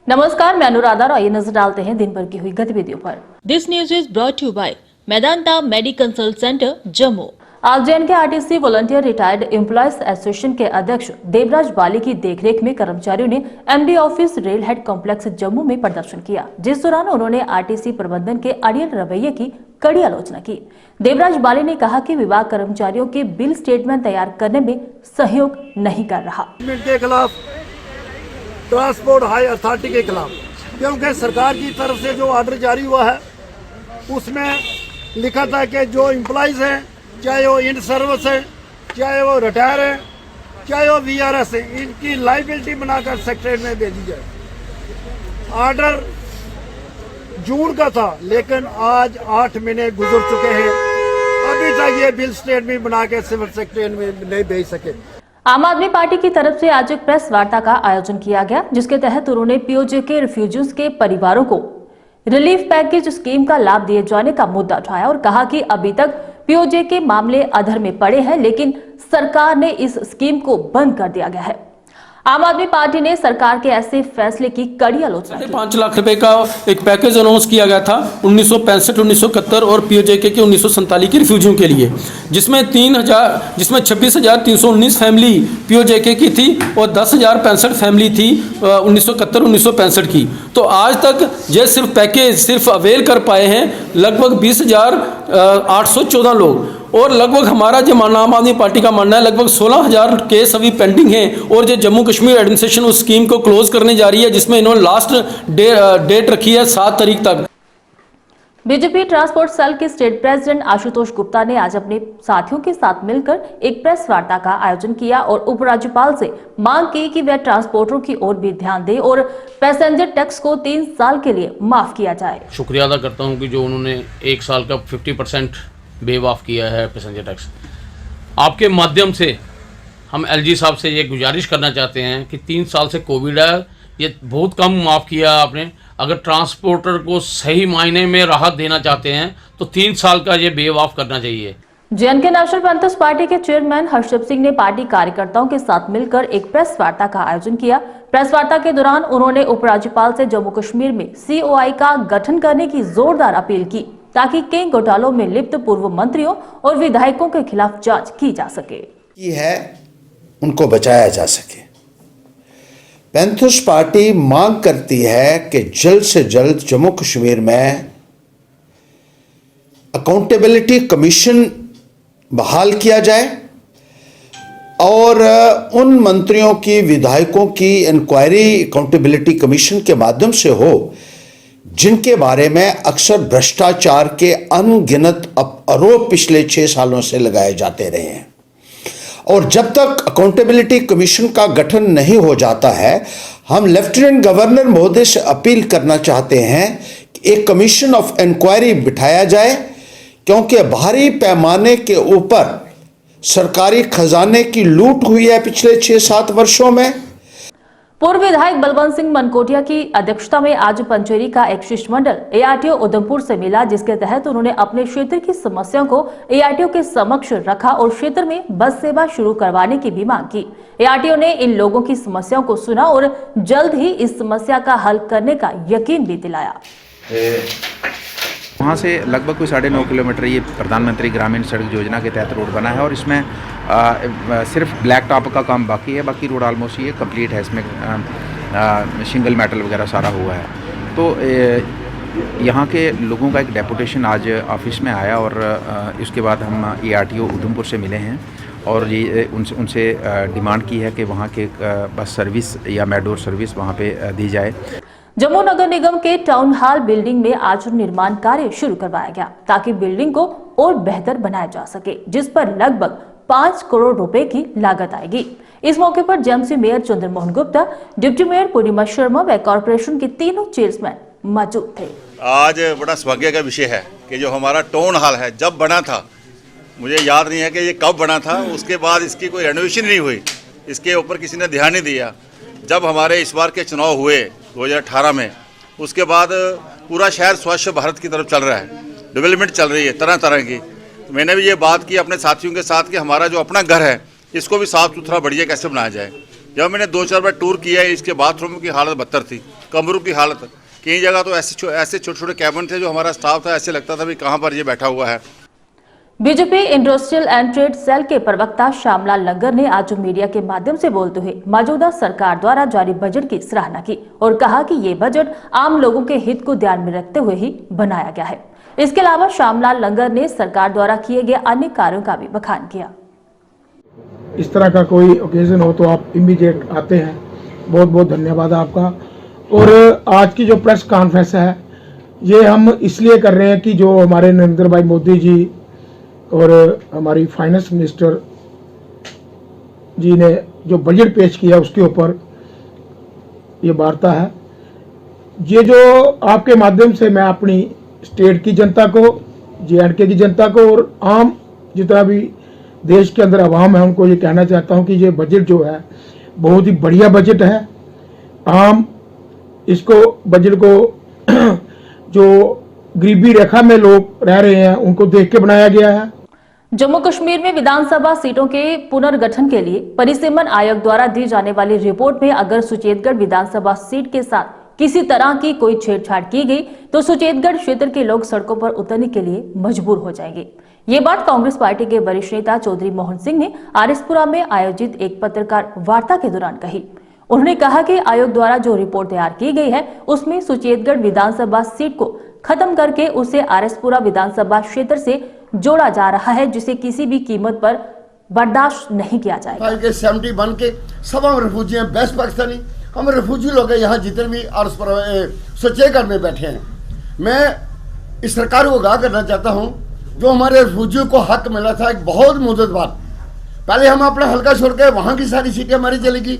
नमस्कार, मैं अनुराधा और आइए नजर डालते हैं दिन भर की हुई गतिविधियों पर। This news is brought you by Medanta medical centre Jammu. आज JNK RTC volunteer retired employees association के अध्यक्ष देवराज बाली की देखरेख में कर्मचारियों ने MD office rail head complex Jammu में प्रदर्शन किया, जिस दौरान उन्होंने RTC प्रबंधन के अड़ियल रवैये की कड़ी आलोचना की। देवराज बाली ने कहा कि विभाग कर्मचारियों के बिल स्टेटमेंट तैयार करने में सहयोग नहीं कर रहा। के खिलाफ ट्रांसपोर्ट हाई अथॉरिटी के खिलाफ, क्योंकि सरकार की तरफ से जो ऑर्डर जारी हुआ है उसमें लिखा था कि जो एम्प्लॉयज़ हैं, चाहे वो इन सर्विस है, चाहे वो रिटायर है, चाहे वो VRS है, इनकी लाइबिलिटी बनाकर सेक्रेटरी में भेजी जाए। ऑर्डर जून का था, लेकिन आज 8 महीने गुजर चुके हैं, अभी तक ये बिल स्टेटमेंट बना के सिविल सेक्रेटरी में नहीं भेज सके। आम आदमी पार्टी की तरफ से आज एक प्रेस वार्ता का आयोजन किया गया, जिसके तहत उन्होंने POJ के रिफ्यूजीज के परिवारों को रिलीफ पैकेज स्कीम का लाभ दिए जाने का मुद्दा उठाया और कहा कि अभी तक POJ के मामले अधर में पड़े हैं, लेकिन सरकार ने इस स्कीम को बंद कर दिया गया है। आम आदमी पार्टी ने सरकार के ऐसे फैसले की कड़ी आलोचना की। 5 लाख रुपए का एक पैकेज अनाउंस किया गया था 1965, 1971 और POJ के 1947 के रिफ्यूजियों के लिए, जिसमें 26,319 फैमिली POJ की थी और 10,065 फैमिली थी 1971, 1965 की। तो आज तक ये सिर्फ अवेल कर पाए हैं लगभग 20,814 लोग, और लगभग हमारा जो आम आदमी पार्टी का मानना है लगभग 16,000 केस अभी पेंडिंग हैं, और जो जम्मू कश्मीर एडमिनिस्ट्रेशन उस स्कीम को क्लोज करने जा रही है, जिसमें इन्होंने लास्ट डेट रखी है 7 तारीख तक। बीजेपी ट्रांसपोर्ट सेल के स्टेट प्रेसिडेंट आशुतोष गुप्ता ने आज अपने साथियों के साथ मिलकर एक प्रेस वार्ता का आयोजन किया और उपराज्यपाल से मांग की कि वह ट्रांसपोर्टरों की ओर भी ध्यान दे और पैसेंजर टैक्स को 3 साल के लिए माफ किया जाए। शुक्रिया अदा करता हूं कि जो उन्होंने 1 साल का 50% वेव ऑफ किया है पैसेंजर टैक्स। आपके माध्यम से हम LG साहब से ये गुजारिश करना चाहते हैं कि 3 साल से कोविड है, ये बहुत कम माफ़ किया आपने। अगर ट्रांसपोर्टर को सही मायने में राहत देना चाहते हैं तो 3 साल का ये वेव ऑफ करना चाहिए। JNK नेशनल पैंथर्स पार्टी के चेयरमैन हर्षदीप सिंह ने पार्टी कार्यकर्ताओं के साथ मिलकर एक प्रेस वार्ता का आयोजन किया। प्रेस वार्ता के दौरान उन्होंने उपराज्यपाल से जम्मू कश्मीर में COI का गठन करने की जोरदार अपील की, ताकि कई घोटालों में लिप्त पूर्व मंत्रियों और विधायकों के खिलाफ जांच की जा सके। उनको बचाया जा सके। पैंथर्स पार्टी मांग करती है कि जल्द से जल्द जम्मू कश्मीर में अकाउंटेबिलिटी कमीशन बहाल किया जाए और उन मंत्रियों की, विधायकों की इंक्वायरी अकाउंटेबिलिटी कमीशन के माध्यम से हो जिनके बारे में अक्सर भ्रष्टाचार के अनगिनत आरोप पिछले 6 सालों से लगाए जाते रहे हैं। और जब तक अकाउंटेबिलिटी कमीशन का गठन नहीं हो जाता है, हम लेफ्टिनेंट गवर्नर महोदय से अपील करना चाहते हैं कि एक कमीशन ऑफ इंक्वायरी बिठाया जाए, क्योंकि भारी पैमाने के ऊपर सरकारी खजाने की लूट हुई है पिछले 6-7 वर्षों में। पूर्व विधायक बलवंत सिंह मनकोटिया की अध्यक्षता में आज पंचेरी का एक शिष्टमंडल ARTO उधमपुर से मिला, जिसके तहत उन्होंने अपने क्षेत्र की समस्याओं को ARTO के समक्ष रखा और क्षेत्र में बस सेवा शुरू करवाने की भी मांग की। ARTO ने इन लोगों की समस्याओं को सुना और जल्द ही इस समस्या का हल करने का यकीन भी दिलाया। वहाँ से लगभग कोई 9.5 किलोमीटर ये प्रधानमंत्री ग्रामीण सड़क योजना के तहत रोड बना है, और इसमें सिर्फ ब्लैक टॉप का काम बाकी है, बाकी रोड ऑलमोस्ट ये कंप्लीट है। इसमें सिंगल मेटल वगैरह सारा हुआ है। तो यहाँ के लोगों का एक डेपुटेशन आज ऑफिस में आया और इसके बाद हम ARTO उधमपुर से मिले हैं और ये उनसे डिमांड की है कि वहाँ के बस सर्विस या मेडोर सर्विस वहाँ पे दी जाए। जम्मू नगर निगम के टाउन हॉल बिल्डिंग में आज निर्माण कार्य शुरू करवाया गया, ताकि बिल्डिंग को और बेहतर बनाया जा सके, जिस पर लगभग 5 करोड़ रुपए की लागत आएगी। इस मौके पर JMC mayor Chandramohan Gupta, deputy mayor Purnima Sharma व कॉर्पोरेशन के तीनों चेयरमैन मौजूद थे। आज बड़ा सौभाग्य का विषय है कि जो हमारा टाउन हॉल है, जब बना था, मुझे याद नहीं है कि ये कब बना था, उसके बाद इसकी कोई रेनोवेशन नहीं हुई, इसके ऊपर किसी ने ध्यान नहीं दिया। जब हमारे इस बार के चुनाव हुए 2018 में, उसके बाद पूरा शहर स्वच्छ भारत की तरफ चल रहा है, डेवलपमेंट चल रही है तरह तरह की। तो मैंने भी ये बात की अपने साथियों के साथ कि हमारा जो अपना घर है इसको भी साफ़ सुथरा बढ़िया कैसे बनाया जाए। जब मैंने 2-4 बार टूर किया है, इसके बाथरूम की हालत बदतर थी, कमरों की हालत, कई जगह तो ऐसे छोटे छोटे कैबिन थे जो हमारा स्टाफ था, ऐसे लगता था भी कहाँ पर ये बैठा हुआ है। BJP industrial and trade cell के प्रवक्ता श्यामलाल लंगर ने आज मीडिया के माध्यम से बोलते हुए मौजूदा सरकार द्वारा जारी बजट की सराहना की और कहा कि ये बजट आम लोगों के हित को ध्यान में रखते हुए ही बनाया गया है। इसके अलावा श्यामलाल लंगर ने सरकार द्वारा किए गए अन्य कार्यों का भी बखान किया। इस तरह का कोई ओकेजन हो तो आप इमीडिएट आते हैं, बहुत बहुत धन्यवाद आपका। और आज की जो प्रेस कॉन्फ्रेंस है ये हम इसलिए कर रहे हैं कि जो हमारे नरेंद्र भाई मोदी जी और हमारी फाइनेंस मिनिस्टर जी ने जो बजट पेश किया उसके ऊपर ये वार्ता है। ये जो आपके माध्यम से मैं अपनी स्टेट की जनता को, JNK की जनता को और आम जितना भी देश के अंदर आवाम है उनको ये कहना चाहता हूँ कि ये बजट जो है बहुत ही बढ़िया बजट है। आम इसको बजट को जो गरीबी रेखा में लोग रह रहे हैं उनको देख के बनाया गया है। जम्मू कश्मीर में विधानसभा सीटों के पुनर्गठन के लिए परिसीमन आयोग द्वारा दी जाने वाली रिपोर्ट में अगर सुचेतगढ़ विधानसभा सीट के साथ किसी तरह की कोई छेड़छाड़ की गई तो सुचेतगढ़ क्षेत्र के लोग सड़कों पर उतरने के लिए मजबूर हो जाएंगे। ये बात कांग्रेस पार्टी के वरिष्ठ नेता चौधरी मोहन सिंह ने आरएसपुरा में आयोजित एक पत्रकार वार्ता के दौरान कही। उन्होंने कहा कि आयोग द्वारा जो रिपोर्ट तैयार की गई है उसमें सुचेतगढ़ विधानसभा सीट को खत्म करके उसे आरएसपुरा विधानसभा क्षेत्र से जोड़ा जा रहा है, जिसे किसी भी कीमत पर बर्दाश्त नहीं किया जाएगा। 70 बन के सब हम रिफ्यूजी हैं, बेस्ट पाकिस्तानी हम रिफ्यूजी लोग हैं यहाँ जितने भी सुचेतगढ़ में बैठे हैं। मैं इस सरकार को आगाह करना चाहता हूँ, जो हमारे रिफ्यूजियों को हक मिला था एक बहुत मुद्दत बाद, पहले हम अपना हल्का छोड़ के वहाँ की सारी सीटें हमारी चलेगी,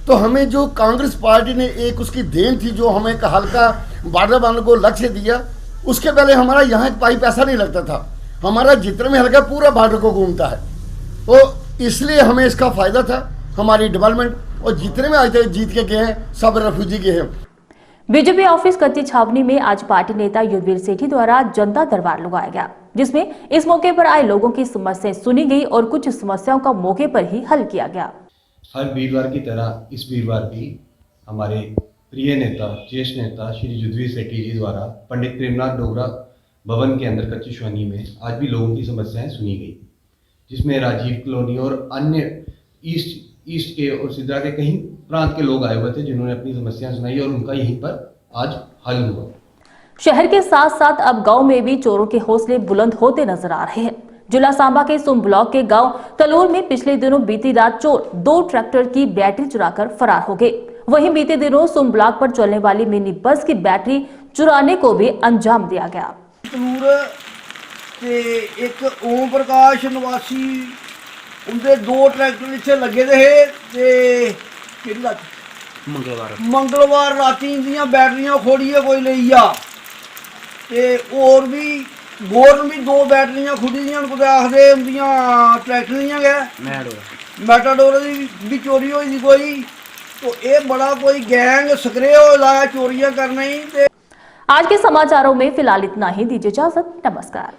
तो हमें जो कांग्रेस पार्टी ने एक उसकी देन थी जो हमें एक हल्का बार्डर बनाने को लक्ष्य दिया, उसके पहले हमारा यहाँ एक पाई पैसा नहीं लगता था, हमारा जितना भी हल्का पूरा बार्डर को घूमता है, तो इसलिए हमें इसका फायदा था हमारी डेवलपमेंट। और जितने में आज तक जीत के गए हैं सब रेफ्यूजी के हैं। बीजेपी ऑफिस कच्ची छावनी में आज पार्टी नेता युद्धवीर सेठी द्वारा जनता दरबार लगाया गया, जिसमें इस मौके पर आए लोगों की समस्याएं सुनी गई और कुछ समस्याओं का मौके पर ही हल किया गया। हर वीरवार की तरह इस वीरवार भी हमारे प्रिय नेता, ज्येष्ठ नेता श्री युद्धवीर सेठी जी द्वारा पंडित प्रेमनाथ डोगरा भवन के अंदर कच्ची छावनी में आज भी लोगों की समस्याएं सुनी गई, जिसमें राजीव कॉलोनी और अन्य ईस्ट के और सिद्रा के कई प्रांत के लोग आए हुए थे जिन्होंने अपनी समस्याएं सुनाई और उनका यहीं पर आज हल हुआ। शहर के साथ साथ अब गांव में भी चोरों के हौसले बुलंद होते नजर आ रहे हैं। जिला सांबा के सुम ब्लॉक के गांव तलोर में पिछले दिनों बीती रात चोर 2 ट्रैक्टर की बैटरी चुराकर फरार हो गए। वहीं बीते दिनों सुम ब्लॉक पर चलने वाली मिनी बस की बैटरी चुराने को भी अंजाम दिया गया। एक ओम प्रकाश निवासी उनके 2 ट्रैक्टर इत्थे लगे रहे ते मंगलवार राती दियां बैटरियां खोड़िए कोई लेई आ ते और भी गोर भी 2 बैटरियां खुड़ी दियां कुछ आखदे उंदियां ट्रैक्टर दियां गै मैटाडोर दी चोरी होई कोई, तो ये बड़ा कोई गैंग सक्रिय हो लाया चोरियां करने ही। आज के समाचारों में फिलहाल इतना ही, दीजिए इजाजत, नमस्कार।